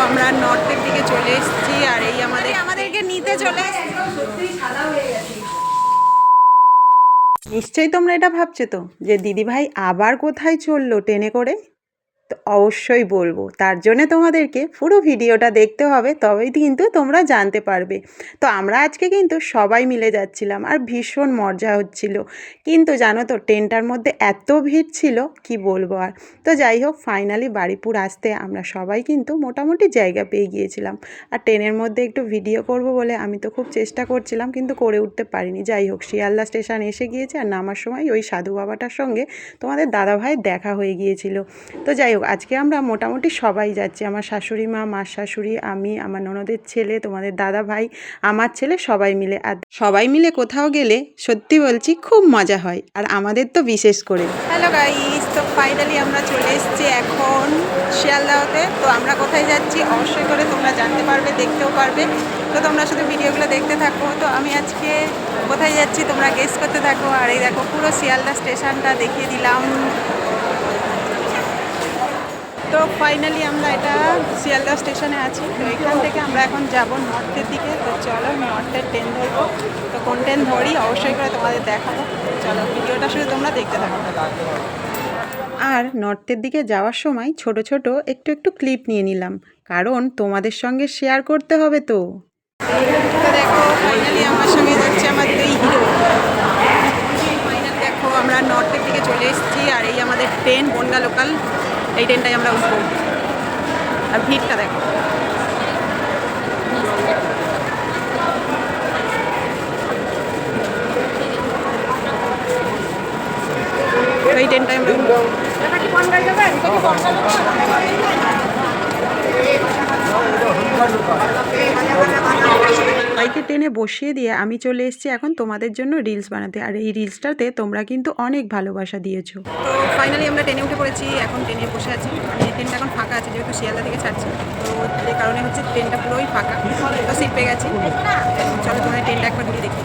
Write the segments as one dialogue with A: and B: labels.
A: আমরা নর্থের দিকে চলে এসেছি আর এই আমাদেরকে নিতে চলে এসেছি। নিশ্চয়ই তোমরা এটা ভাবছো তো যে দিদিভাই আবার কোথায় চললো ট্রেনে করে। তো অবশ্যই বলবো, তার জন্য তোমাদেরকে পুরো ভিডিওটা দেখতে হবে, তবেই কিন্তু তোমরা জানতে পারবে। তো আমরা আজকে কিন্তু সবাই মিলে যাচ্ছিলাম আর ভীষণ মজা হচ্ছিল, কিন্তু জানো তো ট্রেনটার মধ্যে এত ভিড় ছিল কি বলবো আর। তো যাই হোক, ফাইনালি বাড়িপুর আসতে আমরা সবাই কিন্তু মোটামুটি জায়গা পেয়ে গিয়েছিলাম। আর ট্রেনের মধ্যে একটু ভিডিও করব বলে আমি তো খুব চেষ্টা করছিলাম, কিন্তু করে উঠতে পারিনি। যাই হোক, শিয়ালদা স্টেশন এসে গিয়েছে আর নামার সময় ওই সাধু বাবাটার সঙ্গে তোমাদের দাদাভাই দেখা হয়ে গিয়েছিল। তো যাই হোক, আজকে আমরা মোটামুটি সবাই যাচ্ছি। আমার শাশুড়ি মা, মার শাশুড়ি, আমি, আমার ননদের ছেলে, তোমাদের দাদা ভাই, আমার ছেলে, সবাই মিলে। আর সবাই মিলে কোথাও গেলে সত্যি বলছি খুব মজা হয়, আর আমাদের তো বিশেষ করে। হ্যালো গাইস, তো ফাইনালি আমরা চলে এসেছি এখন শিয়ালদাতে। তো আমরা কোথায় যাচ্ছি অবশ্যই করে তোমরা জানতে পারবে, দেখতেও পারবে। তো তোমরা শুধু ভিডিওগুলো দেখতে থাকো। তো আমি আজকে কোথায় যাচ্ছি তোমরা গেস করতে থাকো। আর এই দেখো, পুরো শিয়ালদা স্টেশনটা দেখিয়ে দিলাম। তো ফাইনালি আমরা এটা শিয়ালদা স্টেশনে আছি। তো এখান থেকে আমরা এখন যাব নর্থের দিকে। তো চলো নর্থের ট্রেন ধরবো। তো কোন ট্রেন ধরি অবশ্যই করে তোমাদের দেখাবো। চলো ভিডিওটা শুধু তোমরা দেখতে থাকো। আর নর্থের দিকে যাওয়ার সময় ছোট ছোট একটু একটু ক্লিপ নিয়ে নিলাম, কারণ তোমাদের সঙ্গে শেয়ার করতে হবে। তো দেখো ফাইনালি আমার সঙ্গে যাচ্ছে আমার দুই হিরো। ফাইনালি দেখো আমরা নর্থের দিকে চলে এসেছি আর এই আমাদের ট্রেন বনগা লোকাল। এই ট্রেনটাই আমরা উঠবো। আর ভিড়টা দেখো। এই ট্রেনটাই আমরা উঠবো। বাইকে ট্রেনে বসিয়ে দিয়ে আমি চলে এসেছি এখন তোমাদের জন্য রিলস বানাতে। আর এই রিলসটাতে তোমরা কিন্তু অনেক ভালোবাসা দিয়েছো। তো ফাইনালি আমরা ট্রেনে উঠে পড়েছি, এখন ট্রেনে বসে আছি। মানে ট্রেনটা এখন ফাঁকা আছে, যেহেতু শিয়ালদা থেকে ছাড়ছি। তো যে কারণে হচ্ছে ট্রেনটা পুরোই ফাঁকা। তো সিট পেয়ে গেছি। চলো তোমাদের ট্রেনটা একবার ঘুরিয়ে দেখি।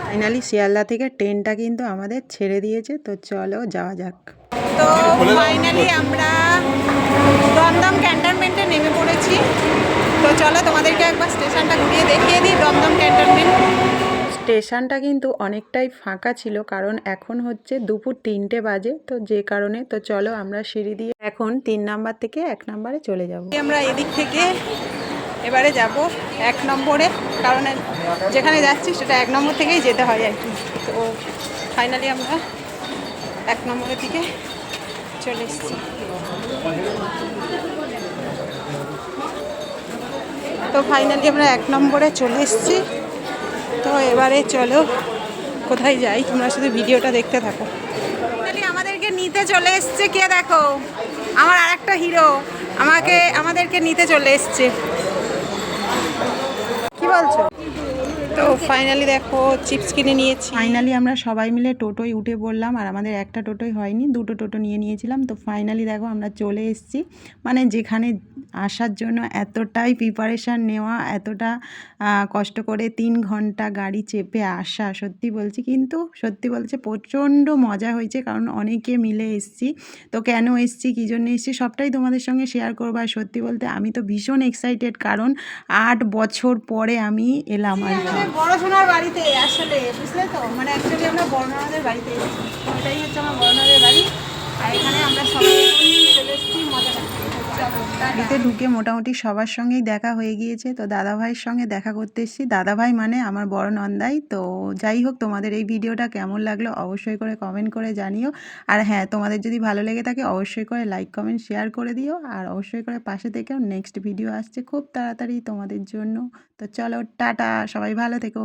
A: ফাইনালি শিয়ালদা থেকে ট্রেনটা কিন্তু আমাদের ছেড়ে দিয়েছে। তো চলো যাওয়া যাক। তো ফাইনালি আমরা দমদম ক্যান্টনমেন্টে নেমে পড়েছি। তো চলো তোমাদেরকে একবার স্টেশনটা ঘুরিয়ে দেখিয়ে দিই। দমদম ক্যান্টনমেন্ট স্টেশনটা কিন্তু অনেকটাই ফাঁকা ছিল, কারণ এখন হচ্ছে দুপুর 3টে বাজে। তো যে কারণে তো চলো আমরা সিঁড়ি দিয়ে এখন 3 নাম্বার থেকে 1 নাম্বারে চলে যাব। আমরা এদিক থেকে এবারে যাব 1 নম্বরে, কারণ যেখানে যাচ্ছি সেটা 1 নম্বর থেকেই যেতে হয় আর কি। তো ফাইনালি আমরা 1 নম্বরের দিকে চলে এসেছি। তো ফাইনালি আমরা 1 নম্বরে চলে এসেছি। তো এবারে চলো কোথায় যাই, তোমরা শুধু ভিডিওটা দেখতে থাকো। ফাইনালি আমাদেরকে নিতে চলে এসছে কে দেখো, আমার আরেকটা হিরো আমাদেরকে নিতে চলে এসছে। কি বলছো? তো ফাইনালি দেখো চিপস কিনে নিয়েছি। ফাইনালি আমরা সবাই মিলে টোটোয় উঠে পড়লাম, আর আমাদের একটা টোটোই হয়নি, 2টো টোটো নিয়ে নিয়েছিলাম। তো ফাইনালি দেখো আমরা চলে এসেছি। মানে যেখানে আসার জন্য এতটাই প্রিপারেশান নেওয়া, এতটা কষ্ট করে 3 ঘন্টা গাড়ি চেপে আসা, সত্যি বলছি, কিন্তু সত্যি বলছে প্রচণ্ড মজা হয়েছে, কারণ অনেকে মিলে এসেছি। তো কেন এসেছি, কী জন্য এসেছি, সবটাই তোমাদের সঙ্গে শেয়ার করবো। আর সত্যি বলতে আমি তো ভীষণ এক্সাইটেড, কারণ 8 বছর পরে আমি এলাম আর কি। বড় সোনার বাড়িতে আসলে, বুঝলে তো, মানে অ্যাকচুয়ালি আমরা বড়নাদের বাড়িতে এসেছি। এটাই হচ্ছে আমার বড়নাদের বাড়ি। আর এখানে আমরা সবাই চলে এসেছি মজা করতে। বাড়িতে ঢুকে মোটামুটি সবার সঙ্গেই দেখা হয়ে গিয়েছে। তো দাদাভাইয়ের সঙ্গে দেখা করতে এসেছি। দাদাভাই মানে আমার বড় নন্দাই। তো যাই হোক, তোমাদের এই ভিডিওটা কেমন লাগলো অবশ্যই করে কমেন্ট করে জানিও। আর হ্যাঁ, তোমাদের যদি ভালো লেগে থাকে অবশ্যই করে লাইক কমেন্ট শেয়ার করে দিও। আর অবশ্যই করে পাশে থেকেও, নেক্সট ভিডিও আসছে খুব তাড়াতাড়ি তোমাদের জন্য। তো চলো টাটা, সবাই ভালো থেকো।